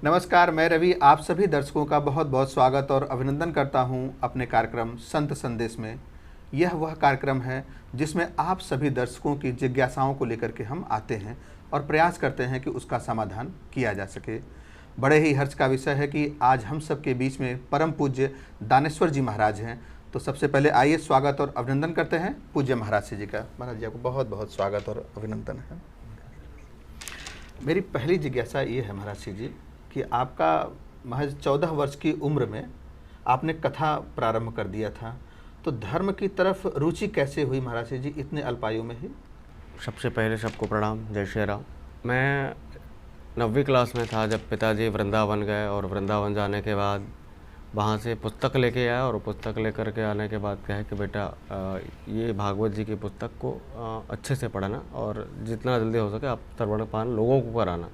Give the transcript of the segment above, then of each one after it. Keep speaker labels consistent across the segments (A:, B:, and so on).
A: नमस्कार, मैं रवि आप सभी दर्शकों का बहुत बहुत स्वागत और अभिनंदन करता हूं अपने कार्यक्रम संत संदेश में। यह वह कार्यक्रम है जिसमें आप सभी दर्शकों की जिज्ञासाओं को लेकर के हम आते हैं और प्रयास करते हैं कि उसका समाधान किया जा सके। बड़े ही हर्ष का विषय है कि आज हम सबके बीच में परम पूज्य दानेश्वर जी महाराज हैं। तो सबसे पहले आइए स्वागत और अभिनंदन करते हैं पूज्य महाराज जी का। महाराज जी, आपको बहुत बहुत स्वागत और अभिनंदन है। मेरी पहली जिज्ञासा ये है महाराज जी कि आपका महज 14 वर्ष की उम्र में आपने कथा प्रारंभ कर दिया था, तो धर्म की तरफ रुचि कैसे हुई महाराज जी इतने अल्पायु में ही?
B: सबसे पहले सबको प्रणाम, जय श्री राम। मैं 9वीं क्लास में था जब पिताजी वृंदावन गए और वृंदावन जाने के बाद वहाँ से पुस्तक लेके आया और पुस्तक लेकर के आने के बाद कहे कि बेटा ये भागवत जी की पुस्तक को अच्छे से पढ़ना और जितना जल्दी हो सके आप श्रवणपान लोगों को कराना।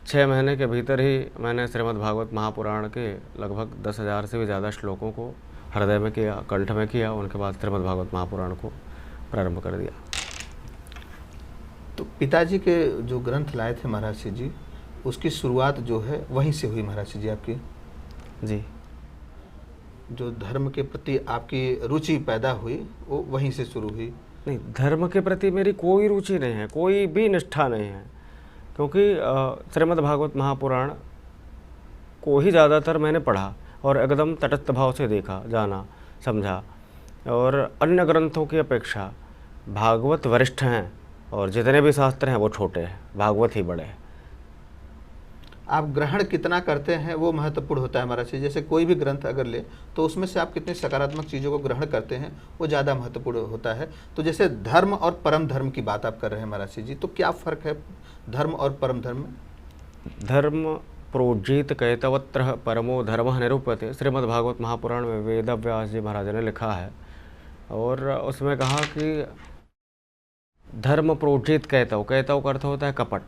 B: 6 महीने के भीतर ही मैंने श्रीमद् भागवत महापुराण के लगभग 10,000 से भी ज़्यादा श्लोकों को हृदय में किया, कंठ में किया। उनके बाद श्रीमद् भागवत महापुराण को प्रारंभ कर दिया।
A: तो पिताजी के जो ग्रंथ लाए थे महाराज जी, उसकी शुरुआत जो है वहीं से हुई महाराज जी आपकी?
B: जी।
A: जो धर्म के प्रति आपकी रुचि पैदा हुई वो वहीं से शुरू हुई?
B: नहीं, धर्म के प्रति मेरी कोई रुचि नहीं है, कोई भी निष्ठा नहीं है, क्योंकि श्रीमद् भागवत महापुराण को ही ज़्यादातर मैंने पढ़ा और एकदम तटस्थ भाव से देखा, जाना, समझा। और अन्य ग्रंथों की अपेक्षा भागवत वरिष्ठ हैं और जितने भी शास्त्र हैं वो छोटे हैं, भागवत ही बड़े हैं।
A: आप ग्रहण कितना करते हैं वो महत्वपूर्ण होता है महाराज जी। जैसे कोई भी ग्रंथ अगर ले तो उसमें से आप कितनी सकारात्मक चीज़ों को ग्रहण करते हैं वो ज़्यादा महत्वपूर्ण होता है। तो जैसे धर्म और परम धर्म की बात आप कर रहे हैं महाराज जी, तो क्या फ़र्क है धर्म और परम धर्म में?
B: धर्म प्रोजित कैतवत्र परमो धर्म निरूप्यते, श्रीमद्भागवत महापुराण में वेद व्यास जी महाराज ने लिखा है। और उसमें कहा कि धर्म प्रोजित कैतव, कैतव का अर्थ होता है कपट।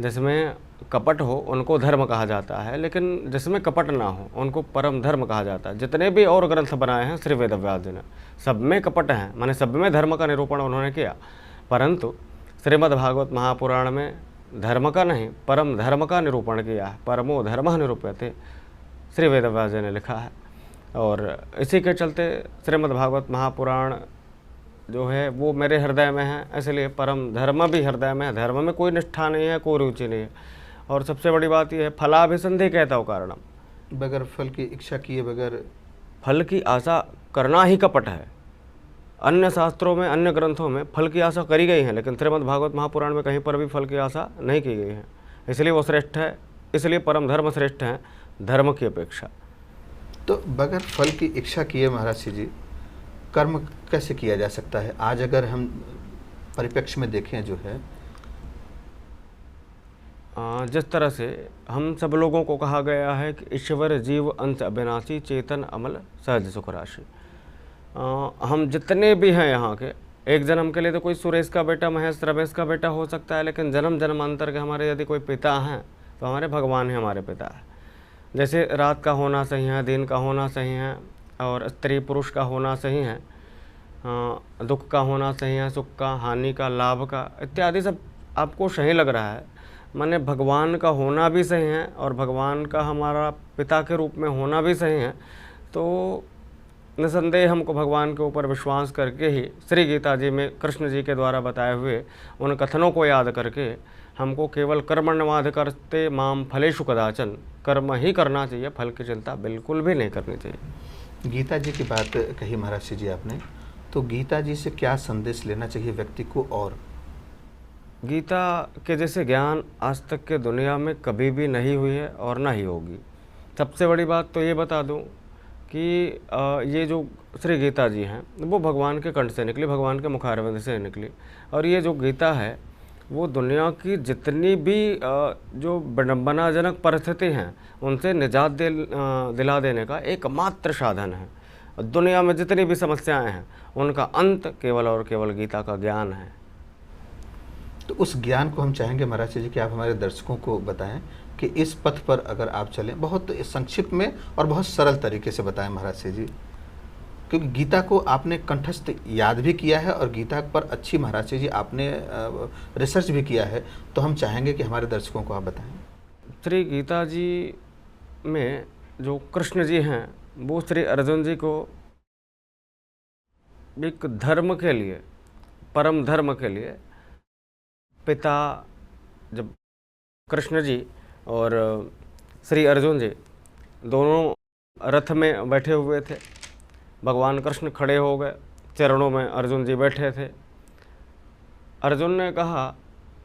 B: जिसमें कपट हो उनको धर्म कहा जाता है, लेकिन जिसमें कपट ना हो उनको परम धर्म कहा जाता है। जितने भी और ग्रंथ बनाए हैं श्री वेद व्यास जी ने, सब में कपट हैं, माने सब में धर्म का निरूपण उन्होंने किया। परंतु श्रीमद् भागवत महापुराण में धर्म का नहीं परम धर्म का निरूपण किया है। परमो धर्म निरूप्यते, श्री वेद व्यास जी ने लिखा है। और इसी के चलते श्रीमद् भागवत महापुराण जो है वो मेरे हृदय में है, इसलिए परम धर्म भी हृदय में है। धर्म में कोई निष्ठा नहीं है, कोई रुचि नहीं है। और सबसे बड़ी बात यह है, फलाभिसंधि कहता हूँ कारणम,
A: बगैर फल की इच्छा किए बगैर
B: फल की आशा करना ही कपट है। अन्य शास्त्रों में, अन्य ग्रंथों में फल की आशा करी गई है, लेकिन श्रीमद् भागवत महापुराण में कहीं पर भी फल की आशा नहीं की गई है। इसलिए वो श्रेष्ठ है, इसलिए परम धर्म श्रेष्ठ है धर्म की अपेक्षा।
A: तो बगैर फल की इच्छा किए महाराज जी कर्म कैसे किया जा सकता है? आज अगर हम परिप्रेक्ष्य में देखें जो है,
B: जिस तरह से हम सब लोगों को कहा गया है कि ईश्वर जीव अंश अविनाशी चेतन अमल सहज सुख राशि। हम जितने भी हैं यहाँ के, एक जन्म के लिए तो कोई सुरेश का बेटा महेश रमेश का बेटा हो सकता है, लेकिन जन्म जन्मांतर के हमारे यदि कोई पिता हैं तो हमारे भगवान ही हमारे पिता है। जैसे रात का होना सही है, दिन का होना सही है, और स्त्री पुरुष का होना सही है, दुख का होना सही है, सुख का, हानि का, लाभ का इत्यादि सब आपको सही लग रहा है। माने भगवान का होना भी सही है और भगवान का हमारा पिता के रूप में होना भी सही है। तो निसंदेह हमको भगवान के ऊपर विश्वास करके ही श्री गीता जी में कृष्ण जी के द्वारा बताए हुए उन कथनों को याद करके हमको केवल कर्मण्यवाद करते माम फलेषु कदाचन, कर्म ही करना चाहिए, फल की चिंता बिल्कुल भी नहीं करनी चाहिए।
A: गीता जी की बात कही महाराज जी आपने, तो गीता जी से क्या संदेश लेना चाहिए व्यक्ति को? और
B: गीता के जैसे ज्ञान आज तक के दुनिया में कभी भी नहीं हुई है और ना ही होगी। सबसे बड़ी बात तो ये बता दूं कि ये जो श्री गीता जी हैं वो भगवान के कंठ से निकली, भगवान के मुखारविंद से निकली। और ये जो गीता है वो दुनिया की जितनी भी जो विडंबनाजनक परिस्थिति हैं उनसे निजात दिला देने का एकमात्र साधन है। दुनिया में जितनी भी समस्याएं हैं उनका अंत केवल और केवल गीता का ज्ञान है।
A: तो उस ज्ञान को हम चाहेंगे महाराज जी कि आप हमारे दर्शकों को बताएं कि इस पथ पर अगर आप चलें, बहुत संक्षिप्त में और बहुत सरल तरीके से बताएं महाराज जी, क्योंकि गीता को आपने कंठस्थ याद भी किया है और गीता पर अच्छी महाराज जी आपने रिसर्च भी किया है, तो हम चाहेंगे कि हमारे दर्शकों को आप बताएं।
B: श्री गीता जी में जो कृष्ण जी हैं वो श्री अर्जुन जी को एक धर्म के लिए, परम धर्म के लिए पिता, जब कृष्ण जी और श्री अर्जुन जी दोनों रथ में बैठे हुए थे, भगवान कृष्ण खड़े हो गए, चरणों में अर्जुन जी बैठे थे। अर्जुन ने कहा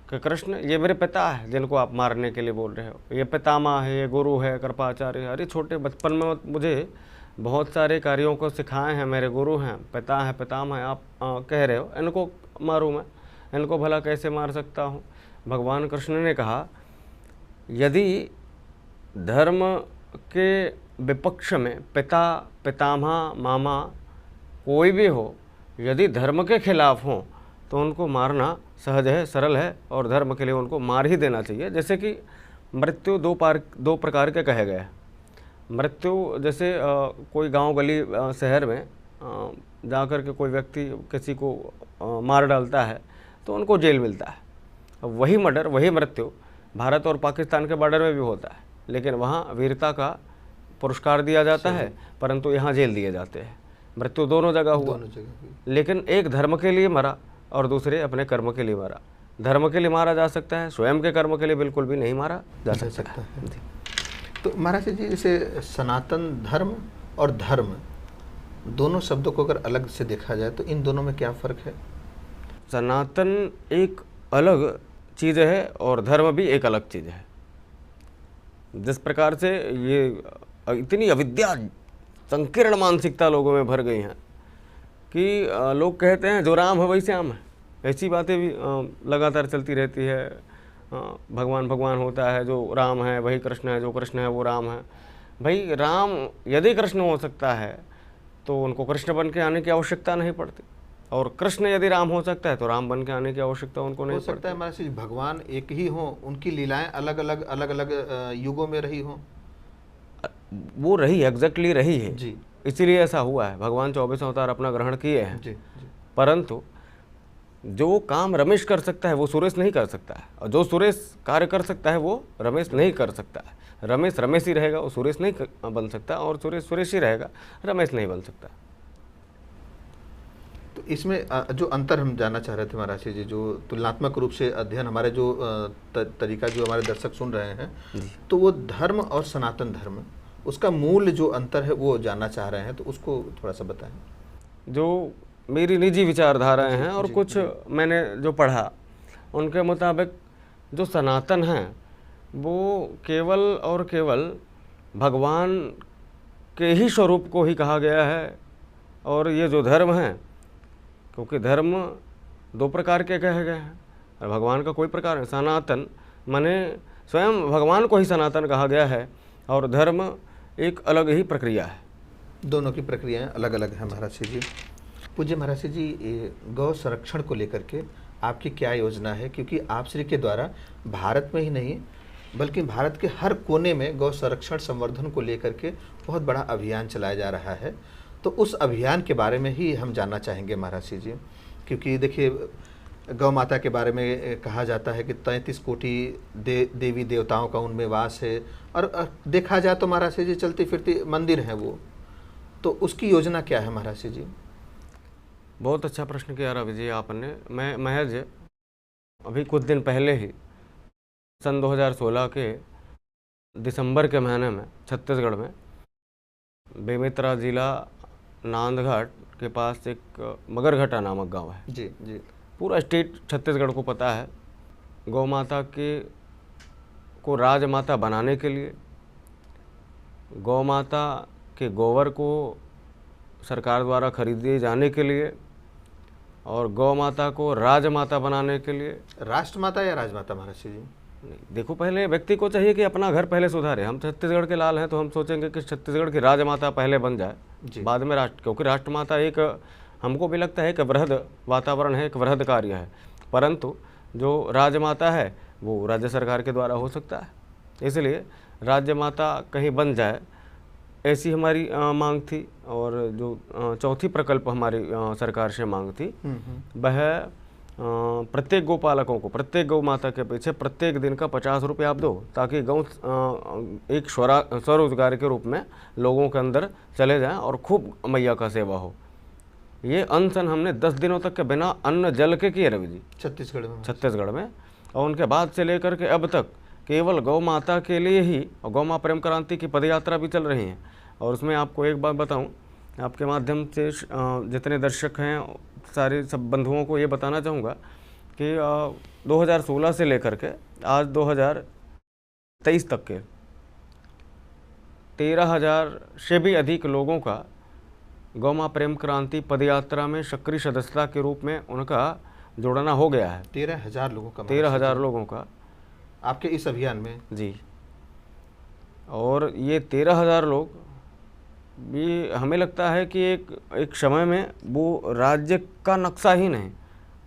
B: कि कृष्ण, ये मेरे पिता है जिनको आप मारने के लिए बोल रहे हो, ये पितामह है, ये गुरु है, कृपाचार्य है। अरे छोटे बचपन में मुझे बहुत सारे कार्यों को सिखाए हैं, मेरे गुरु हैं, पिता है, पितामह है, आप कह रहे हो इनको मारूं मैं, इनको भला कैसे मार सकता हूँ। भगवान कृष्ण ने कहा, यदि धर्म के विपक्ष में पिता, पितामह, मामा कोई भी हो, यदि धर्म के खिलाफ हो तो उनको मारना सहज है, सरल है, और धर्म के लिए उनको मार ही देना चाहिए। जैसे कि मृत्यु दो प्रकार के कहे गए हैं। मृत्यु जैसे कोई गांव गली शहर में जाकर के कोई व्यक्ति किसी को मार डालता है तो उनको जेल मिलता है। वही मर्डर, वही मृत्यु भारत और पाकिस्तान के बॉर्डर में भी होता है, लेकिन वहाँ वीरता का पुरस्कार दिया जाता है, परंतु यहाँ जेल दिए जाते हैं। मृत्यु दोनों जगह हुआ, लेकिन एक धर्म के लिए मरा और दूसरे अपने कर्म के लिए मरा। धर्म के लिए मारा जा सकता है, स्वयं के कर्म के लिए बिल्कुल भी नहीं मारा जा सकता है।
A: तो महाराज जी, जैसे सनातन धर्म और धर्म दोनों शब्दों को अगर अलग से देखा जाए तो इन दोनों में क्या फ़र्क है?
B: सनातन एक अलग चीज़ है और धर्म भी एक अलग चीज़ है। जिस प्रकार से ये इतनी अविद्या, संकीर्ण मानसिकता लोगों में भर गई हैं कि लोग कहते हैं जो राम है वही श्याम है, ऐसी बातें भी लगातार चलती रहती है। भगवान भगवान होता है, जो राम है वही कृष्ण है, जो कृष्ण है वो राम है। भाई राम यदि कृष्ण हो सकता है तो उनको कृष्ण बन के आने की आवश्यकता नहीं पड़ती, और कृष्ण यदि राम हो सकता है तो राम बन के आने की आवश्यकता उनको नहीं पड़ती।
A: हो सकता है हमारे भगवान एक ही हो, उनकी लीलाएं अलग अलग युगों में रही हो।
B: वो रही, एग्जैक्टली रही है
A: जी,
B: इसीलिए ऐसा हुआ है। भगवान 24 अवतार अपना ग्रहण किए हैं
A: जी।
B: परंतु जो काम रमेश कर सकता है वो सुरेश नहीं कर सकता है, और जो सुरेश कार्य कर सकता है वो रमेश नहीं कर सकता है। रमेश रमेश ही रहेगा, वो सुरेश नहीं बन सकता, और सुरेश सुरेश ही रहेगा, रमेश नहीं बन सकता।
A: तो इसमें जो अंतर हम जानना चाह रहे थे महाराज जी, जो तुलनात्मक रूप से अध्ययन हमारे जो तरीका जो हमारे दर्शक सुन रहे हैं, तो वो धर्म और सनातन धर्म, उसका मूल जो अंतर है वो जानना चाह रहे हैं, तो उसको थोड़ा सा बताएं।
B: जो मेरी निजी विचारधाराएं हैं और कुछ मैंने जो पढ़ा उनके मुताबिक जो सनातन हैं वो केवल और केवल भगवान के ही स्वरूप को ही कहा गया है। और ये जो धर्म है, क्योंकि धर्म दो प्रकार के कहे गए हैं और भगवान का कोई प्रकार है। सनातन माने स्वयं भगवान को ही सनातन कहा गया है, और धर्म एक अलग ही प्रक्रिया है।
A: दोनों की प्रक्रियाएं अलग अलग हैं महाराज जी। पूज्य महाराज जी, गौ संरक्षण को लेकर के आपकी क्या योजना है? क्योंकि आप श्री के द्वारा भारत में ही नहीं बल्कि भारत के हर कोने में गौ संरक्षण संवर्धन को लेकर के बहुत बड़ा अभियान चलाया जा रहा है। तो उस अभियान के बारे में ही हम जानना चाहेंगे महाराज जी। क्योंकि देखिए, गौ माता के बारे में कहा जाता है कि 33 कोटि देवी देवताओं का उनमें वास है, और देखा जाए तो महाराज जी चलती फिरती मंदिर है वो। तो उसकी योजना क्या है महाराज जी?
B: बहुत अच्छा प्रश्न किया रवि जी आपने। मैं महज अभी कुछ दिन पहले ही सन 2016 के दिसंबर के महीने में छत्तीसगढ़ में बेमेतरा जिला नांदघाट के पास एक मगरघटा नामक गांव है।
A: जी जी।
B: पूरा स्टेट छत्तीसगढ़ को पता है। गौ माता को राजमाता बनाने के लिए, गौ माता के गोबर को सरकार द्वारा खरीदे जाने के लिए, और गौ माता को राजमाता बनाने के लिए।
A: राष्ट्रमाता या राजमाता महाराज जी?
B: नहीं, देखो, पहले व्यक्ति को चाहिए कि अपना घर पहले सुधारे। हम छत्तीसगढ़ के लाल हैं तो हम सोचेंगे कि छत्तीसगढ़ की राजमाता पहले बन जाए, बाद में राष्ट्र। क्योंकि राष्ट्रमाता एक, हमको भी लगता है कि वृहद वातावरण है, एक वृहद कार्य है, परंतु जो राजमाता है वो राज्य सरकार के द्वारा हो सकता है। इसलिए राजमाता कहीं बन जाए, ऐसी हमारी मांग थी। और जो चौथी प्रकल्प हमारी सरकार से मांग थी वह प्रत्येक गौपालकों को, प्रत्येक गौ माता के पीछे प्रत्येक दिन का 50 रुपये आप दो, ताकि गौ एक स्वरोजगार के रूप में लोगों के अंदर चले जाएं और खूब मैया का सेवा हो। ये अनशन हमने 10 दिनों तक के बिना अन्न जल के किए रवि जी, छत्तीसगढ़ में। और उनके बाद से लेकर के अब तक केवल गौ माता के लिए ही, और गौ माँ प्रेम क्रांति की पदयात्रा भी चल रही है। और उसमें आपको एक बात बताऊं, आपके माध्यम से जितने दर्शक हैं, सारे सब बंधुओं को ये बताना चाहूँगा कि 2016 से लेकर के आज 2023 तक के 13,000 से भी अधिक लोगों का गौ माँ प्रेम क्रांति पदयात्रा में सक्रिय सदस्यता के रूप में उनका जोड़ना हो गया है।
A: 13,000 लोगों का,
B: 13,000 लोगों का
A: आपके इस अभियान में
B: जी। और ये 13,000 लोग भी हमें लगता है कि एक समय में वो राज्य का नक्शा ही नहीं,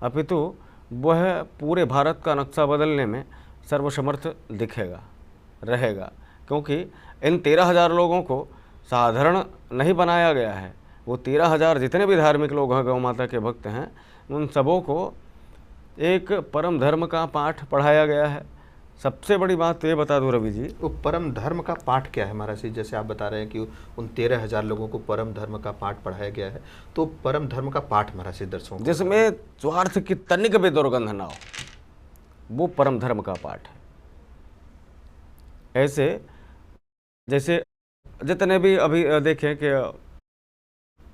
B: अपितु वह पूरे भारत का नक्शा बदलने में सर्वसमर्थ दिखेगा, रहेगा। क्योंकि इन 13,000 लोगों को साधारण नहीं बनाया गया है। वो 13,000 जितने भी धार्मिक लोग हैं, गौ माता के भक्त हैं, उन सबों को एक परम धर्म का पाठ पढ़ाया गया है। सबसे बड़ी बात तो ये बता दूं रवि जी,
A: वो परम धर्म का पाठ क्या है महाराज जी? जैसे आप बता रहे हैं कि उन 13,000 लोगों को परम धर्म का पाठ पढ़ाया गया है, तो परम धर्म का पाठ महाराज जी दर्शकों को,
B: जिसमें स्वार्थ की तनिक भी दुर्गंध ना हो, वो परम धर्म का पाठ है। ऐसे जैसे जितने भी अभी देखें कि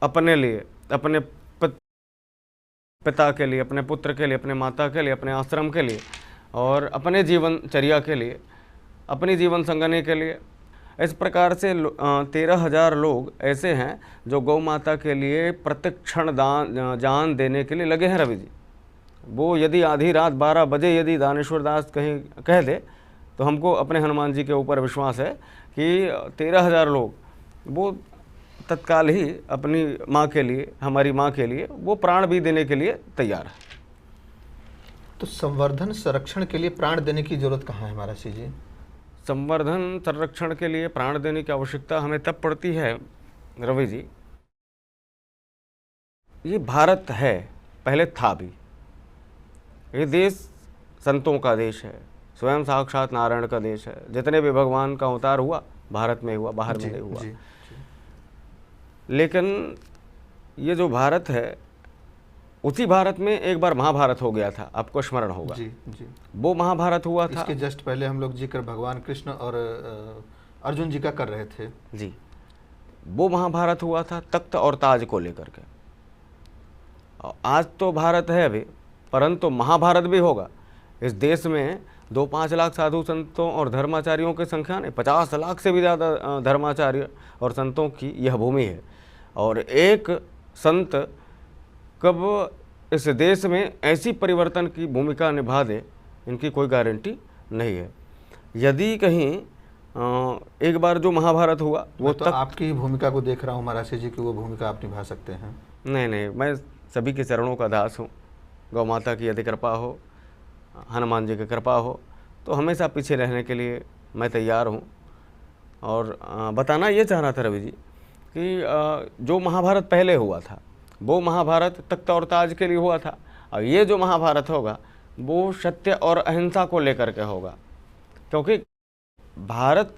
B: अपने लिए, अपने पिता के लिए, अपने पुत्र के लिए, अपने माता के लिए, अपने आश्रम के लिए और अपने जीवनचर्या के लिए, अपनी जीवन संगने के लिए, इस प्रकार से 13,000 लोग ऐसे हैं जो गौ माता के लिए प्रत्येक क्षण जान देने के लिए लगे हैं रवि जी। वो यदि आधी रात 12 बजे यदि दानेश्वर दास कहीं कह दे, तो हमको अपने हनुमान जी के ऊपर विश्वास है कि 13,000 लोग वो तत्काल ही अपनी माँ के लिए, हमारी माँ के लिए, वो प्राण भी देने के लिए तैयार है।
A: तो संवर्धन संरक्षण के लिए प्राण देने की जरूरत कहाँ है महाराज जी?
B: संवर्धन संरक्षण के लिए प्राण देने की आवश्यकता हमें तब पड़ती है रवि जी, ये भारत है, पहले था भी। ये देश संतों का देश है, स्वयं साक्षात नारायण का देश है। जितने भी भगवान का अवतार हुआ भारत में हुआ, बाहर में नहीं हुआ। लेकिन ये जो भारत है, उसी भारत में एक बार महाभारत हो गया था, आपको स्मरण होगा।
A: जी जी।
B: वो महाभारत हुआ था,
A: इसके जस्ट पहले हम लोग जिक्र भगवान कृष्ण और अर्जुन जी का कर रहे थे
B: जी। वो महाभारत हुआ था तख्त और ताज को लेकर के। और आज तो भारत है अभी, परंतु महाभारत भी होगा। इस देश में 2-5 लाख साधु संतों और धर्माचार्यों की संख्या नहीं, 50 लाख से भी ज़्यादा धर्माचार्य और संतों की यह भूमि है। और एक संत कब इस देश में ऐसी परिवर्तन की भूमिका निभा दे, इनकी कोई गारंटी नहीं है। यदि कहीं एक बार जो महाभारत हुआ वो
A: तो आपकी भूमिका को देख रहा हूँ महाराज जी की वो भूमिका आप निभा सकते हैं।
B: नहीं, मैं सभी के चरणों का दास हूँ। गौ माता की यदि कृपा हो, हनुमान जी की कृपा हो, तो हमेशा पीछे रहने के लिए मैं तैयार हूँ। और बताना ये चाह रहा था रवि जी कि जो महाभारत पहले हुआ था वो महाभारत तख्त और ताज के लिए हुआ था, और ये जो महाभारत होगा वो सत्य और अहिंसा को लेकर के होगा। क्योंकि भारत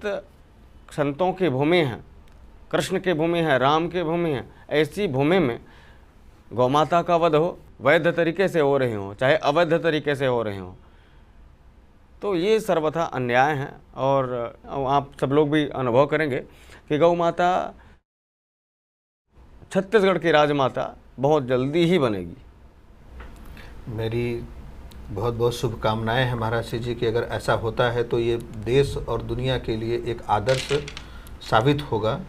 B: संतों की भूमि है, कृष्ण की भूमि है, राम की भूमि है। ऐसी भूमि में गौ माता का वध हो, वैध तरीके से हो रहे हों चाहे अवैध तरीके से हो रहे हों, तो ये सर्वथा अन्याय है। और आप सब लोग भी अनुभव करेंगे कि गौ माता छत्तीसगढ़ की राजमाता बहुत जल्दी ही बनेगी।
A: मेरी बहुत बहुत शुभकामनाएं हैं महाराज जी की। अगर ऐसा होता है तो ये देश और दुनिया के लिए एक आदर्श साबित होगा।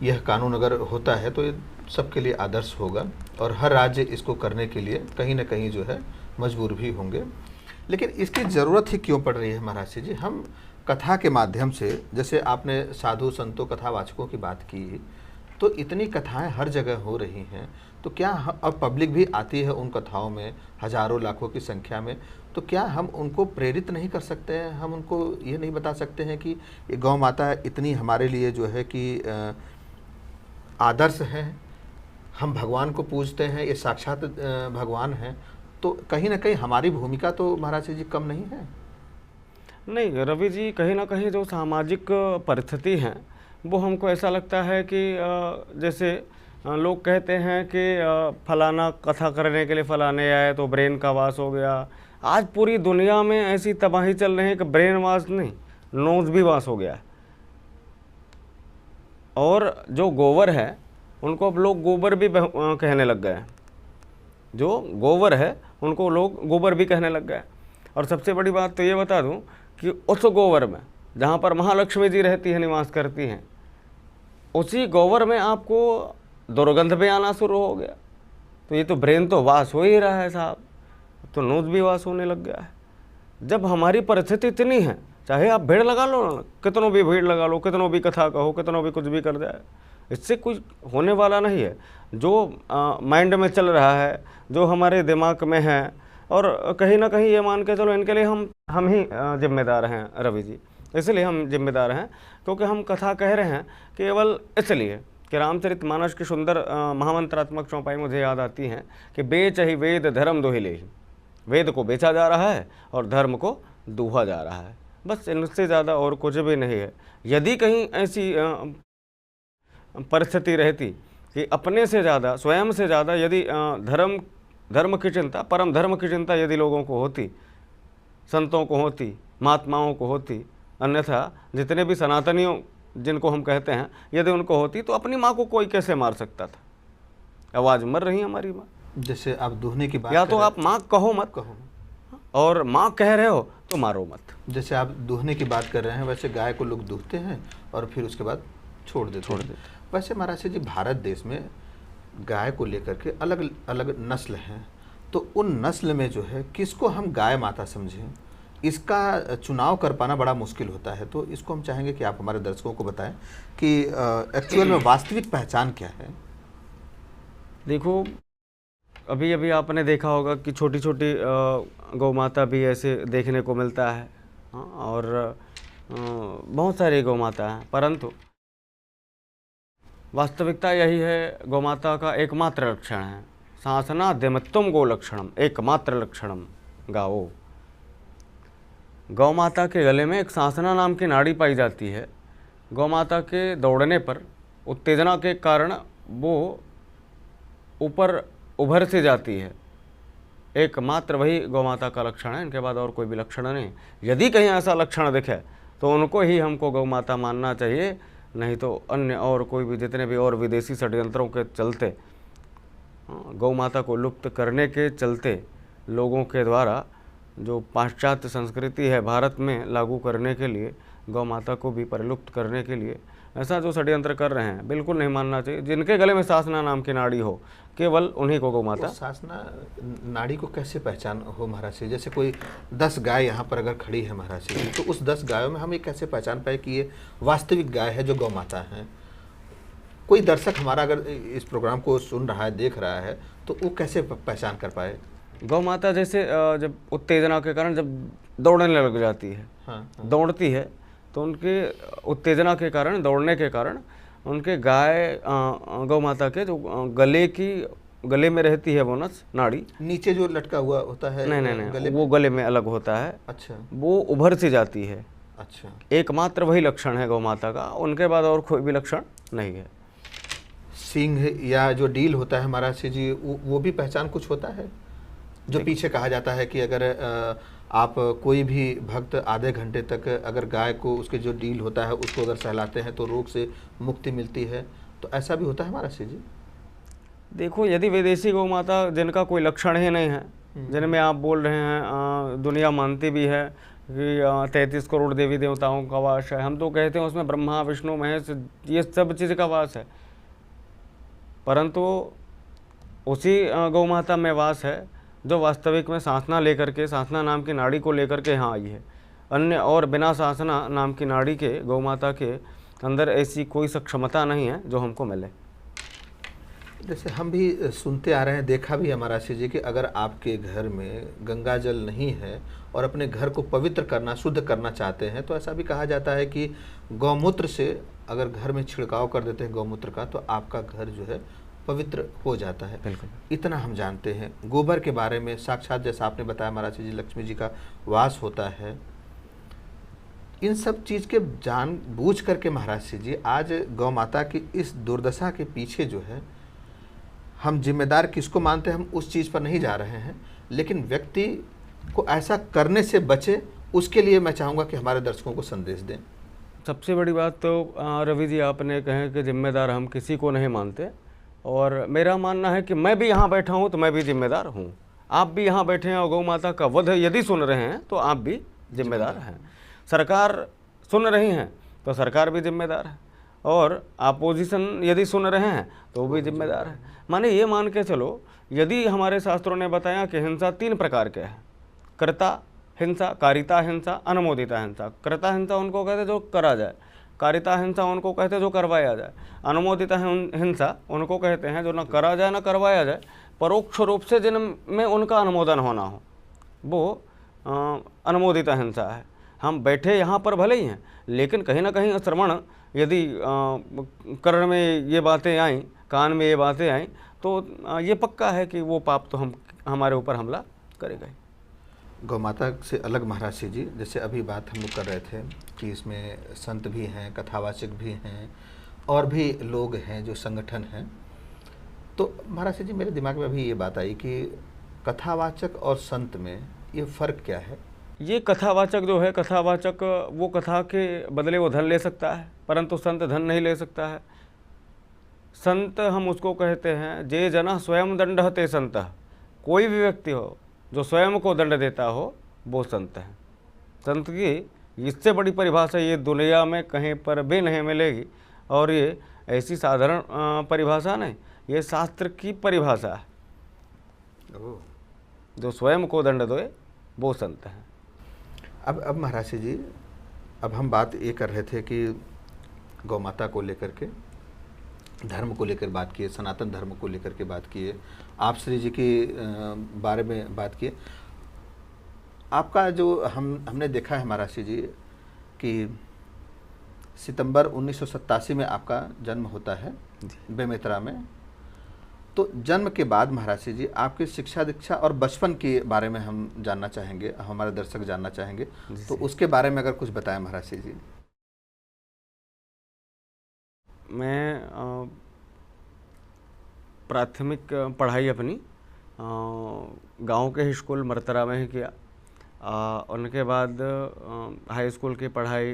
A: यह कानून अगर होता है तो ये सबके लिए आदर्श होगा, और हर राज्य इसको करने के लिए कहीं ना कहीं जो है मजबूर भी होंगे। लेकिन इसकी ज़रूरत ही क्यों पड़ रही है महाराज जी? हम कथा के माध्यम से, जैसे आपने साधु संतों कथावाचकों की बात की, तो इतनी कथाएं हर जगह हो रही हैं, तो क्या अब पब्लिक भी आती है उन कथाओं में हजारों लाखों की संख्या में, तो क्या हम उनको प्रेरित नहीं कर सकते हैं? हम उनको ये नहीं बता सकते हैं कि ये गौ माता इतनी हमारे लिए जो है कि आदर्श है, हम भगवान को पूजते हैं, ये साक्षात भगवान हैं, तो कहीं ना कहीं हमारी भूमिका तो महाराज जी कम नहीं है।
B: नहीं रवि जी, कहीं ना कहीं जो सामाजिक परिस्थिति हैं वो हमको ऐसा लगता है कि जैसे लोग कहते हैं कि फलाना कथा करने के लिए फलाने आए तो ब्रेन का वास हो गया। आज पूरी दुनिया में ऐसी तबाही चल रही है कि ब्रेन वास नहीं, नोज भी वास हो गया है। और जो गोबर है उनको अब लोग गोबर भी कहने लग गए हैं। जो गोबर है उनको लोग गोबर भी कहने लग गए। और सबसे बड़ी बात तो ये बता दूं कि उस गोबर में जहाँ पर महालक्ष्मी जी रहती है, निवास करती हैं, उसी गोबर में आपको दुर्गंध भी आना शुरू हो गया। तो ये तो ब्रेन तो वास हो ही रहा है साहब, तो नोज भी वास होने लग गया है। जब हमारी परिस्थिति इतनी है, चाहे आप भीड़ लगा लो ना, कितनों भी भीड़ लगा लो, कितनों भी कथा कहो, कितनों भी कुछ भी कर जाए, इससे कुछ होने वाला नहीं है। जो माइंड में चल रहा है, जो हमारे दिमाग में है, और कहीं ना कहीं ये मान के चलो इनके लिए हम ही जिम्मेदार हैं रवि जी। इसलिए हम जिम्मेदार हैं क्योंकि हम कथा कह रहे हैं केवल इसलिए कि रामचरितमानस की सुंदर महामंत्रात्मक चौपाई मुझे याद आती हैं कि बेच ही वेद धर्म दोहे ले ही। वेद को बेचा जा रहा है और धर्म को दूहा जा रहा है, बस इनसे ज़्यादा और कुछ भी नहीं है। यदि कहीं ऐसी परिस्थिति रहती कि अपने से ज़्यादा, स्वयं से ज़्यादा यदि धर्म की चिंता, परम धर्म की चिंता यदि लोगों को होती, संतों को होती, महात्माओं को होती, अन्यथा जितने भी सनातनियों जिनको हम कहते हैं, यदि उनको होती तो अपनी माँ को कोई कैसे मार सकता था। आवाज़ मर रही हमारी माँ।
A: जैसे आप दूहने की बात
B: या तो आप माँ कहो मत, और माँ कह रहे हो तो मारो मत।
A: जैसे आप दूहने की बात कर रहे हैं, वैसे गाय को लोग दूहते हैं और फिर उसके बाद छोड़ देते। वैसे महाराज जी, भारत देश में गाय को लेकर के अलग अलग नस्ल हैं, तो उन नस्ल में जो है किसको हम गाय माता समझें, इसका चुनाव कर पाना बड़ा मुश्किल होता है। तो इसको हम चाहेंगे कि आप हमारे दर्शकों को बताएं कि एक्चुअल में वास्तविक पहचान क्या है।
B: देखो, अभी अभी आपने देखा होगा कि छोटी छोटी गौ माता भी ऐसे देखने को मिलता है, और बहुत सारी गौ माता हैं, परंतु वास्तविकता यही है, गौ माता का एकमात्र लक्षण है शासना दिमत्तुम गो लक्षणम, एकमात्र लक्षणम गाओ। गौ माता के गले में एक शासना नाम की नाड़ी पाई जाती है। गौ माता के दौड़ने पर उत्तेजना के कारण वो ऊपर उभर से जाती है, एकमात्र वही गौ माता का लक्षण है, इनके बाद और कोई भी लक्षण नहीं। यदि कहीं ऐसा लक्षण दिखे तो उनको ही हमको गौ माता मानना चाहिए, नहीं तो अन्य और कोई भी जितने भी और विदेशी षड्यंत्रों के चलते, गौ माता को लुप्त करने के चलते लोगों के द्वारा जो पाश्चात्य संस्कृति है भारत में लागू करने के लिए, गौ माता को भी परिलुप्त करने के लिए ऐसा जो षड्यंत्र कर रहे हैं, बिल्कुल नहीं मानना चाहिए। जिनके गले में शासना नाम की नाड़ी हो, केवल उन्हीं को गौ माता।
A: शासना नाड़ी को कैसे पहचान हो महाराज जी? जैसे कोई 10 गाय यहाँ पर अगर खड़ी है महाराज जी, तो उस 10 गायों में हम ये कैसे पहचान पाए कि ये वास्तविक गाय है जो गौ माता है? कोई दर्शक हमारा अगर इस प्रोग्राम को सुन रहा है, देख रहा है, तो वो कैसे पहचान कर पाए?
B: गौ माता जैसे जब उत्तेजना के कारण जब दौड़ने लग जाती है, दौड़ती है, तो उनके उत्तेजना के कारण, दौड़ने के कारण उनके गाय गौ माता के जो गले में रहती है वो नस नाड़ी,
A: नीचे जो लटका हुआ होता है,
B: नहीं, वो गले में अलग होता है।
A: अच्छा,
B: वो उभर से जाती है।
A: अच्छा,
B: एकमात्र वही लक्षण है गौ माता का, उनके बाद और कोई भी लक्षण नहीं है।
A: सींग या जो डील होता है महाराज जी, वो भी पहचान कुछ होता है? जो पीछे कहा जाता है कि अगर आप कोई भी भक्त आधे घंटे तक अगर गाय को उसके जो डील होता है उसको अगर सहलाते हैं तो रोग से मुक्ति मिलती है, तो ऐसा भी होता है महाराज जी?
B: देखो, यदि विदेशी गौ माता जिनका कोई लक्षण ही नहीं है, जिनमें आप बोल रहे हैं दुनिया मानती भी है कि 33 करोड़ देवी देवताओं का वास है, हम तो कहते हैं उसमें ब्रह्मा विष्णु महेश ये सब चीज़ का वास है, परंतु उसी गौ माता में वास है जो वास्तविक में शासना लेकर के, शासना नाम की नाड़ी को लेकर के यहाँ आई है। अन्य और बिना शासना नाम की नाड़ी के गौ माता के अंदर ऐसी कोई सक्षमता नहीं है जो हमको मिले।
A: जैसे हम भी सुनते आ रहे हैं, देखा भी हमारा जी कि अगर आपके घर में गंगा जल नहीं है और अपने घर को पवित्र करना, शुद्ध करना चाहते हैं, तो ऐसा भी कहा जाता है कि गौमूत्र से अगर घर में छिड़काव कर देते हैं गौमूत्र का, तो आपका घर जो है पवित्र हो जाता है।
B: बिल्कुल।
A: इतना हम जानते हैं। गोबर के बारे में साक्षात जैसा आपने बताया महाराज जी, लक्ष्मी जी का वास होता है। इन सब चीज़ के जानबूझ करके महाराज जी आज गौ माता की इस दुर्दशा के पीछे जो है, हम जिम्मेदार किसको मानते हैं हम उस चीज़ पर नहीं जा रहे हैं, लेकिन व्यक्ति को ऐसा करने से बचे, उसके लिए मैं चाहूँगा कि हमारे दर्शकों को संदेश दें।
B: सबसे बड़ी बात तो रवि जी आपने कहे कि जिम्मेदार हम किसी को नहीं मानते, और मेरा मानना है कि मैं भी यहाँ बैठा हूँ तो मैं भी जिम्मेदार हूँ। आप भी यहाँ बैठे हैं और गौ माता का वध यदि सुन रहे हैं तो आप भी जिम्मेदार हैं। सरकार सुन रही हैं तो सरकार भी जिम्मेदार है, और अपोजिशन यदि सुन रहे हैं तो वो भी जिम्मेदार है। माने ये मान के चलो, यदि हमारे शास्त्रों ने बताया कि हिंसा 3 प्रकार के हैं, कर्ता हिंसा, कारिता हिंसा, अनुमोदिता हिंसा। कर्ता हिंसा उनको कहते जो करा जाए, कारिता हिंसा उनको कहते जो करवाया जाए, अनुमोदिता हिंसा उनको कहते हैं जो न करा जाए न करवाया जाए, परोक्ष रूप से जिनमें उनका अनुमोदन होना हो, वो अनुमोदिता हिंसा है। हम बैठे यहाँ पर भले ही हैं, लेकिन कहीं ना कहीं श्रवण यदि कर्ण में ये बातें आई, कान में ये बातें आई, तो ये पक्का है कि वो पाप तो हमारे ऊपर हमला करेगा ही।
A: गौ माता से अलग महाराज जी, जैसे अभी बात हम लोग कर रहे थे कि इसमें संत भी हैं, कथावाचक भी हैं, और भी लोग हैं जो संगठन हैं, तो महाराज जी मेरे दिमाग में अभी ये बात आई कि कथावाचक और संत में ये फ़र्क क्या है?
B: ये कथावाचक जो है, कथावाचक वो कथा के बदले वो धन ले सकता है, परंतु संत धन नहीं ले सकता है। संत हम उसको कहते हैं जे जना स्वयं दंड ते संत। कोई भी व्यक्ति हो जो स्वयं को दंड देता हो वो संत है। संत की इससे बड़ी परिभाषा ये दुनिया में कहीं पर भी नहीं मिलेगी, और ये ऐसी साधारण परिभाषा नहीं, ये शास्त्र की परिभाषा है। जो स्वयं को दंड दे वो संत है।
A: अब महाराज जी, अब हम बात ये कर रहे थे कि गौ माता को लेकर के, धर्म को लेकर बात किए, सनातन धर्म को लेकर के बात किए, आप श्री जी के बारे में बात किए। आपका जो हमने देखा है महाराज जी कि सितंबर 1987 में आपका जन्म होता है बेमेतरा में। तो जन्म के बाद महाराज जी आपकी शिक्षा दीक्षा और बचपन के बारे में हम जानना चाहेंगे, हमारे दर्शक जानना चाहेंगे, तो उसके बारे में अगर कुछ बताएं महाराज जी।
B: मैं प्राथमिक पढ़ाई अपनी गांव के स्कूल मरतरा में ही किया। उनके बाद हाई स्कूल की पढ़ाई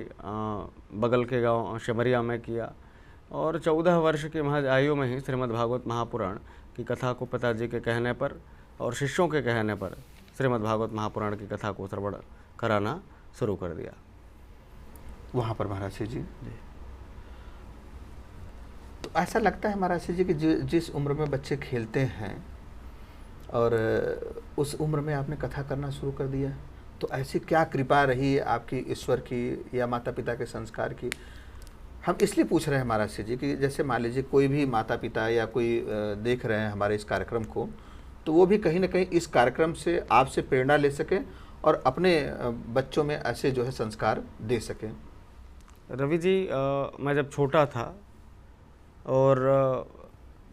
B: बगल के गांव शमरिया में किया, और 14 वर्ष की महज आयु में ही श्रीमद् भागवत महापुराण की कथा को पिताजी के कहने पर और शिष्यों के कहने पर श्रीमद् भागवत महापुराण की कथा को श्रवण कराना शुरू कर दिया
A: वहाँ पर महाराज जी। तो ऐसा लगता है महाराज जी कि जिस उम्र में बच्चे खेलते हैं और उस उम्र में आपने कथा करना शुरू कर दिया, तो ऐसी क्या कृपा रही आपकी, ईश्वर की या माता पिता के संस्कार की? हम इसलिए पूछ रहे हैं महाराज जी कि जैसे मान लीजिए कोई भी माता पिता या कोई देख रहे हैं हमारे इस कार्यक्रम को, तो वो भी कहीं ना कहीं इस कार्यक्रम से आपसे प्रेरणा ले सके और अपने बच्चों में ऐसे जो है संस्कार दे सकें।
B: रवि जी, मैं जब छोटा था और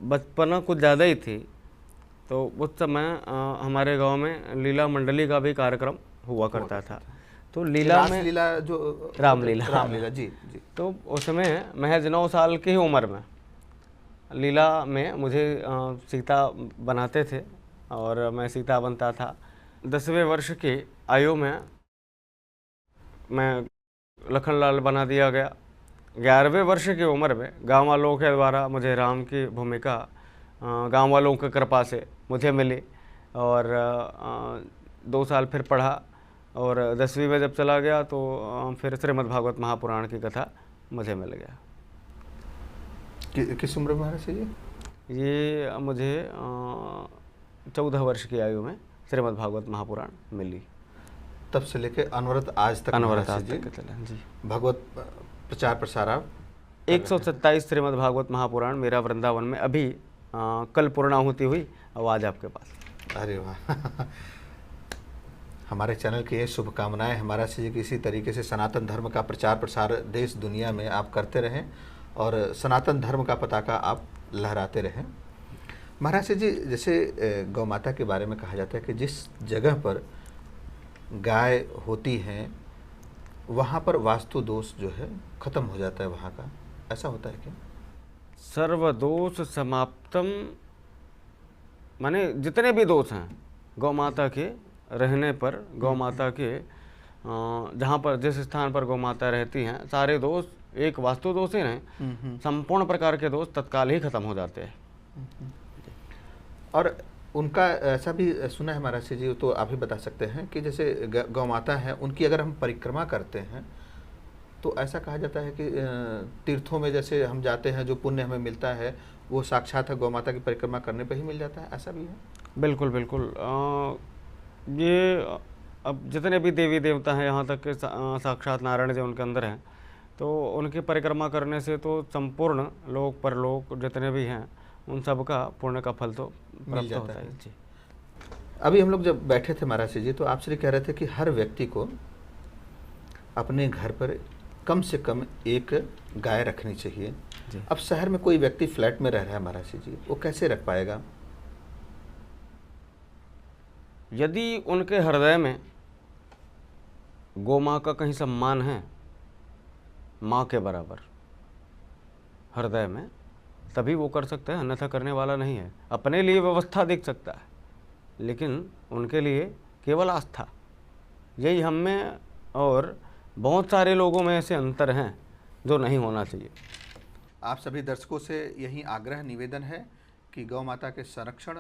B: बचपना कुछ ज़्यादा ही थी, तो उस समय हमारे गांव में लीला मंडली का भी कार्यक्रम हुआ करता था। तो लीला में
A: जो
B: रामलीला
A: जी।
B: तो उसमें महज 9 साल की उम्र में लीला में मुझे सीता बनाते थे और मैं सीता बनता था। 10वें वर्ष की आयु में मैं लखनलाल बना दिया गया। 11वें वर्ष की उम्र में गांव वालों के द्वारा मुझे राम की भूमिका गांव वालों की कृपा से मुझे मिली, और 2 साल फिर पढ़ा, और 10वीं में जब चला गया तो फिर श्रीमद् भागवत महापुराण की कथा मुझे मिल गया।
A: किस उम्र में महाराज जी?
B: ये मुझे 14 वर्ष की आयु में श्रीमद् भागवत महापुराण मिली।
A: तब से लेके अनवरत आज तक
B: चला जी।
A: भगवत प्रचार प्रसार
B: 127 श्रीमद् भागवत महापुराण मेरा वृंदावन में अभी कल पूर्णाहुति हुई और आज आपके पास।
A: अरे वाह हमारे चैनल की ये शुभकामनाएं हमारा से कि इसी तरीके से सनातन धर्म का प्रचार प्रसार देश दुनिया में आप करते रहें और सनातन धर्म का पताका आप लहराते रहें। महाराज जी, जैसे गौ माता के बारे में कहा जाता है कि जिस जगह पर गाय होती हैं वहाँ पर वास्तु दोष जो है खत्म हो जाता है वहाँ का, ऐसा होता है क्या?
B: सर्वदोष समाप्तम, माने जितने भी दोष हैं गौ माता के रहने पर, गौ माता के जहाँ पर जिस स्थान पर गौ माता रहती हैं, सारे दोष एक वास्तु दोष ही नहीं, संपूर्ण प्रकार के दोष तत्काल ही खत्म हो जाते हैं।
A: और उनका ऐसा भी सुना है महाराज जी, तो आप ही बता सकते हैं कि जैसे गौ माता है उनकी अगर हम परिक्रमा करते हैं तो ऐसा कहा जाता है कि तीर्थों में जैसे हम जाते हैं जो पुण्य हमें मिलता है वो साक्षात गौ माता की परिक्रमा करने पर ही मिल जाता है, ऐसा भी है?
B: बिल्कुल बिल्कुल। ये अब जितने भी देवी देवता हैं, यहाँ तक के साक्षात नारायण जी उनके अंदर हैं, तो उनकी परिक्रमा करने से तो संपूर्ण लोक परलोक जितने भी हैं उन सब का पुण्य का फल तो प्राप्त होता है जी।
A: अभी हम लोग जब बैठे थे महाराज जी, तो आप श्री कह रहे थे कि हर व्यक्ति को अपने घर पर कम से कम एक गाय रखनी चाहिए। अब शहर में कोई व्यक्ति फ्लैट में रह रहा है महाराज जी, वो कैसे रख पाएगा?
B: यदि उनके हृदय में गौ माँ का कहीं सम्मान है, माँ के बराबर हृदय में, तभी वो कर सकते हैं, अन्यथा करने वाला नहीं है। अपने लिए व्यवस्था देख सकता है, लेकिन उनके लिए केवल आस्था। यही हम में और बहुत सारे लोगों में ऐसे अंतर हैं जो नहीं होना चाहिए।
A: आप सभी दर्शकों से यही आग्रह निवेदन है कि गौ माता के संरक्षण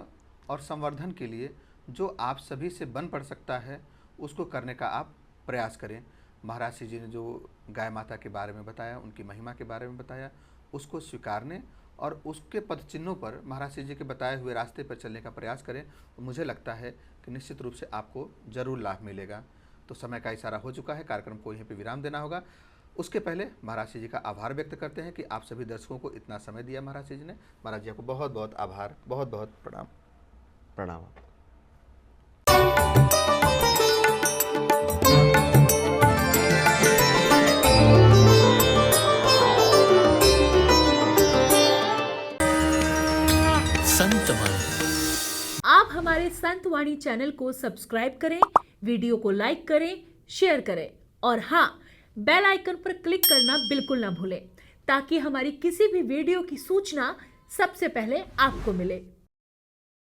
A: और संवर्धन के लिए जो आप सभी से बन पड़ सकता है उसको करने का आप प्रयास करें। महाराज जी ने जो गाय माता के बारे में बताया, उनकी महिमा के बारे में बताया, उसको स्वीकारने और उसके पद चिन्हों पर महाराज जी के बताए हुए रास्ते पर चलने का प्रयास करें। मुझे लगता है कि निश्चित रूप से आपको ज़रूर लाभ मिलेगा। तो समय का इशारा हो चुका है, कार्यक्रम को यहीं पे विराम देना होगा। उसके पहले महाराज जी का आभार व्यक्त करते हैं कि आप सभी दर्शकों को इतना समय दिया महाराज जी ने। महाराज जी को बहुत बहुत आभार, बहुत बहुत प्रणाम।
B: प्रणाम।
C: आप हमारे संत वाणी चैनल को सब्सक्राइब करें, वीडियो को लाइक करें, शेयर करें और हाँ, बेल आइकन पर क्लिक करना बिल्कुल ना भूलें ताकि हमारी किसी भी वीडियो की सूचना सबसे पहले आपको मिले।